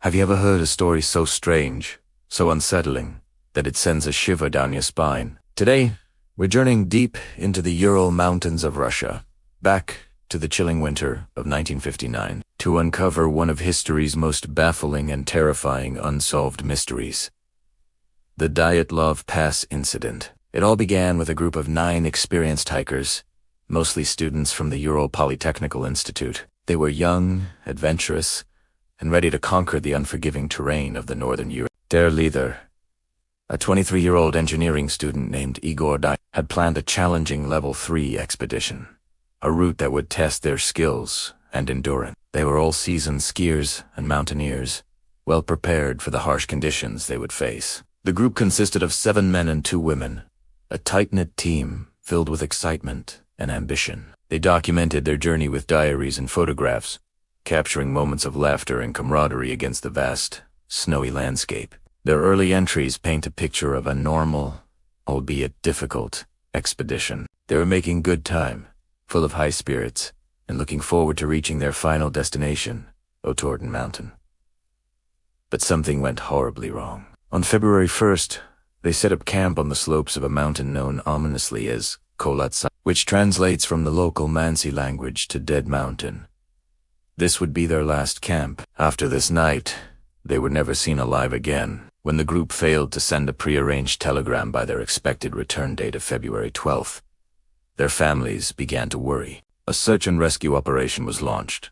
Have you ever heard a story so strange, so unsettling, that it sends a shiver down your spine? Today, we're journeying deep into the Ural Mountains of Russia, back to the chilling winter of 1959, to uncover one of history's most baffling and terrifying unsolved mysteries. The Dyatlov Pass Incident. It all began with a group of 9 experienced hikers, mostly students from the Ural Polytechnical Institute. They were young, adventurous, and ready to conquer the unforgiving terrain of the northern Ural. Their leader, a 23-year-old engineering student named Igor Dyatlov, had planned a challenging Level 3 expedition, a route that would test their skills and endurance. They were all seasoned skiers and mountaineers, well prepared for the harsh conditions they would face. The group consisted of 7 men and 2 women, a tight-knit team filled with excitement and ambition. They documented their journey with diaries and photographs, capturing moments of laughter and camaraderie against the vast, snowy landscape. Their early entries paint a picture of a normal, albeit difficult, expedition. They were making good time, full of high spirits, and looking forward to reaching their final destination, Ural Mountain. But something went horribly wrong. On February 1st, they set up camp on the slopes of a mountain known ominously as Kolatsa, which translates from the local Mansi language to Dead Mountain. This would be their last camp. After this night, they were never seen alive again. When the group failed to send a prearranged telegram by their expected return date of February 12th, their families began to worry. A search and rescue operation was launched,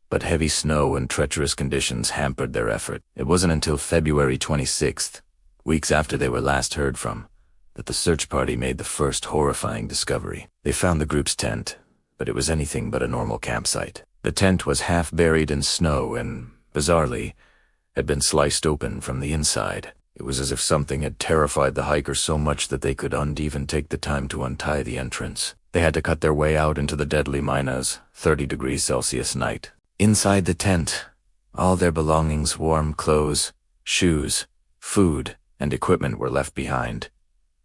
but heavy snow and treacherous conditions hampered their effort. It wasn't until February 26th, weeks after they were last heard from, that the search party made the first horrifying discovery. They found the group's tent, but it was anything but a normal campsite. The tent was half buried in snow and, bizarrely, had been sliced open from the inside. It was as if something had terrified the hikers so much that they couldn't even take the time to untie the entrance. They had to cut their way out into the deadly minus 30 degrees Celsius night. Inside the tent, all their belongings, warm clothes, shoes, food, and equipment were left behind,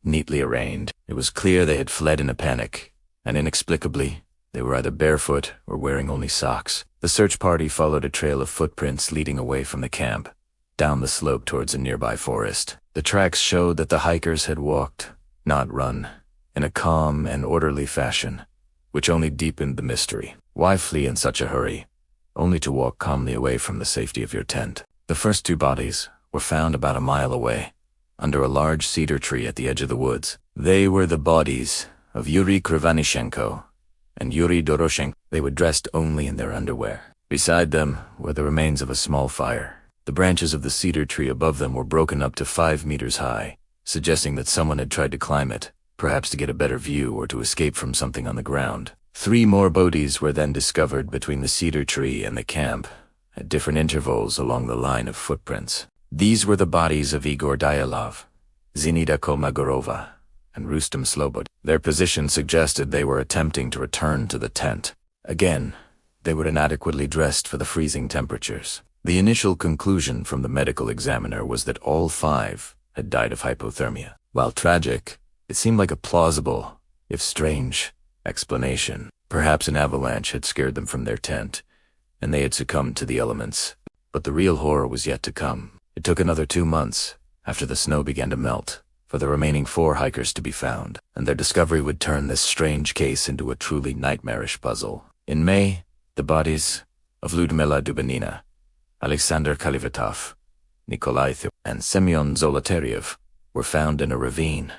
neatly arranged. It was clear they had fled in a panic, and inexplicably, they were either barefoot or wearing only socks. The search party followed a trail of footprints leading away from the camp, down the slope towards a nearby forest. The tracks showed that the hikers had walked, not run, in a calm and orderly fashion, which only deepened the mystery. Why flee in such a hurry, only to walk calmly away from the safety of your tent? The first 2 bodies were found about a mile away, under a large cedar tree at the edge of the woods. They were the bodies of Yuri Krivanishenko and Yuri Doroshenko. They were dressed only in their underwear. Beside them were the remains of a small fire. The branches of the cedar tree above them were broken up to 5 meters high, suggesting that someone had tried to climb it, perhaps to get a better view or to escape from something on the ground. 3 more bodies were then discovered between the cedar tree and the camp, at different intervals along the line of footprints. These were the bodies of Igor Dyatlov, Zinida Kolmogorova, and Rustem Slobod. Their position suggested they were attempting to return to the tent. Again, they were inadequately dressed for the freezing temperatures. The initial conclusion from the medical examiner was that all 5 had died of hypothermia. While tragic, it seemed like a plausible, if strange, explanation. Perhaps an avalanche had scared them from their tent, and they had succumbed to the elements. But the real horror was yet to come. It took another 2 months, after the snow began to melt, for the remaining 4 hikers to be found, and their discovery would turn this strange case into a truly nightmarish puzzle. In May, the bodies of Lyudmila Dubanina, Alexander Kalivatov, Nikolai Th, and Semyon Zolotaryev were found in a ravine,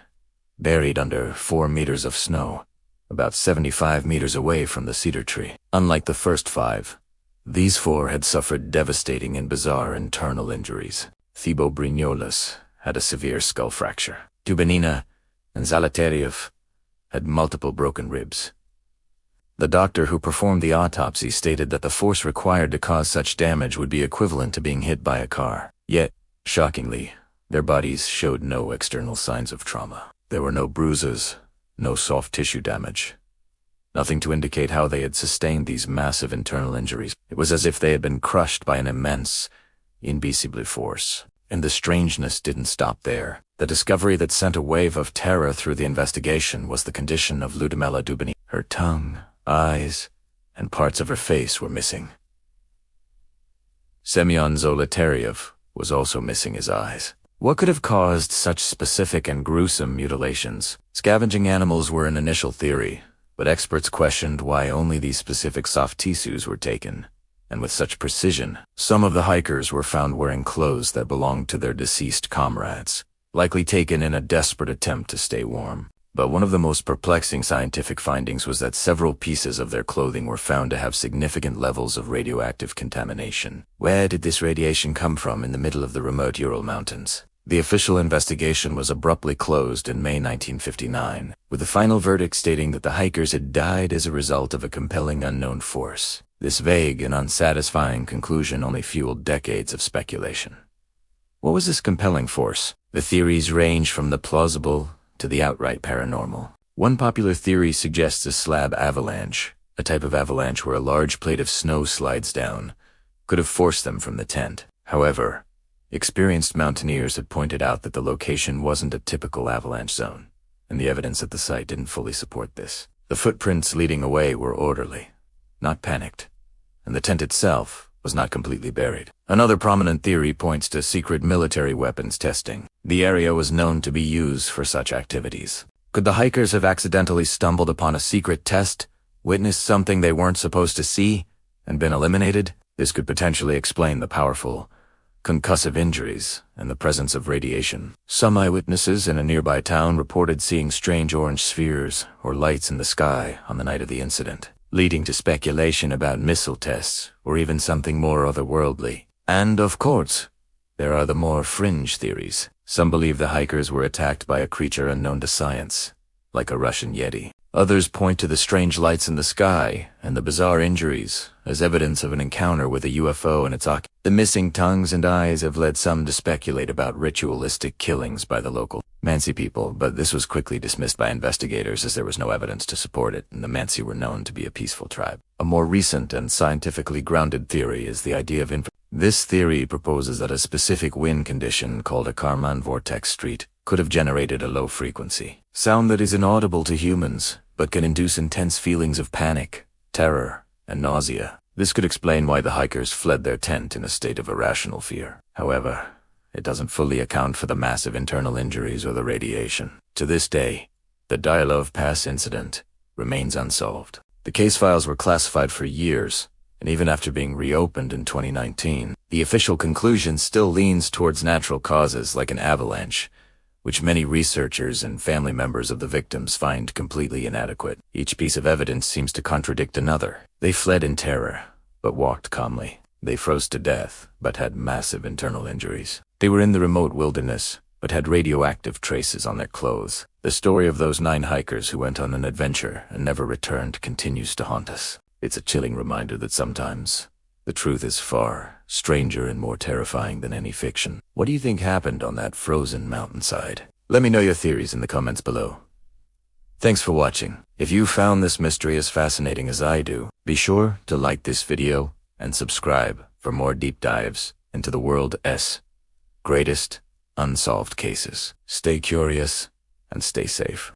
buried under 4 meters of snow, about 75 meters away from the cedar tree. Unlike the first 5, these 4 had suffered devastating and bizarre internal injuries. Thibaut Brignoles had a severe skull fracture. Dubanina and Zolotaryev had multiple broken ribs. The doctor who performed the autopsy stated that the force required to cause such damage would be equivalent to being hit by a car. Yet, shockingly, their bodies showed no external signs of trauma. There were no bruises, no soft tissue damage. Nothing to indicate how they had sustained these massive internal injuries. It was as if they had been crushed by an immense, invisible force. And the strangeness didn't stop there. The discovery that sent a wave of terror through the investigation was the condition of Lyudmila Dubanina. Her tongue, eyes, and parts of her face were missing. Semyon Zolotaryov was also missing his eyes. What could have caused such specific and gruesome mutilations? Scavenging animals were an initial theory, but experts questioned why only these specific soft tissues were taken, and with such precision. Some of the hikers were found wearing clothes that belonged to their deceased comrades, likely taken in a desperate attempt to stay warm. But one of the most perplexing scientific findings was that several pieces of their clothing were found to have significant levels of radioactive contamination. Where did this radiation come from in the middle of the remote Ural Mountains? The official investigation was abruptly closed in May 1959, with the final verdict stating that the hikers had died as a result of a compelling unknown force. This vague and unsatisfying conclusion only fueled decades of speculation. What was this compelling force? The theories range from the plausible to the outright paranormal. One popular theory suggests a slab avalanche, a type of avalanche where a large plate of snow slides down, could have forced them from the tent. However, experienced mountaineers had pointed out that the location wasn't a typical avalanche zone, and the evidence at the site didn't fully support this. The footprints leading away were orderly, not panicked, and the tent itself was not completely buried. Another prominent theory points to secret military weapons testing. The area was known to be used for such activities. Could the hikers have accidentally stumbled upon a secret test, witnessed something they weren't supposed to see, and been eliminated? This could potentially explain the powerful concussive injuries and the presence of radiation. Some eyewitnesses in a nearby town reported seeing strange orange spheres or lights in the sky on the night of the incident, leading to speculation about missile tests or even something more otherworldly. And of course, there are the more fringe theories. Some believe the hikers were attacked by a creature unknown to science, like a Russian Yeti. Others point to the strange lights in the sky and the bizarre injuries as evidence of an encounter with a UFO and its occupant. The missing tongues and eyes have led some to speculate about ritualistic killings by the local Mansi people, but this was quickly dismissed by investigators as there was no evidence to support it, and the Mansi were known to be a peaceful tribe. A more recent and scientifically grounded theory is the idea of This theory proposes that a specific wind condition called a Kármán vortex street could have generated a low frequency sound that is inaudible to humans, but can induce intense feelings of panic, terror, and nausea. This could explain why the hikers fled their tent in a state of irrational fear. However, it doesn't fully account for the massive internal injuries or the radiation. To this day, the Dyatlov Pass Incident remains unsolved. The case files were classified for years, and even after being reopened in 2019, the official conclusion still leans towards natural causes like an avalanche, which many researchers and family members of the victims find completely inadequate. Each piece of evidence seems to contradict another. They fled in terror, but walked calmly. They froze to death, but had massive internal injuries. They were in the remote wilderness, but had radioactive traces on their clothes. The story of those 9 hikers who went on an adventure and never returned continues to haunt us. It's a chilling reminder that sometimes the truth is far stranger and more terrifying than any fiction. What do you think happened on that frozen mountainside? Let me know your theories in the comments below. Thanks for watching. If you found this mystery as fascinating as I do, be sure to like this video and subscribe for more deep dives into the world's greatest unsolved cases. Stay curious and stay safe.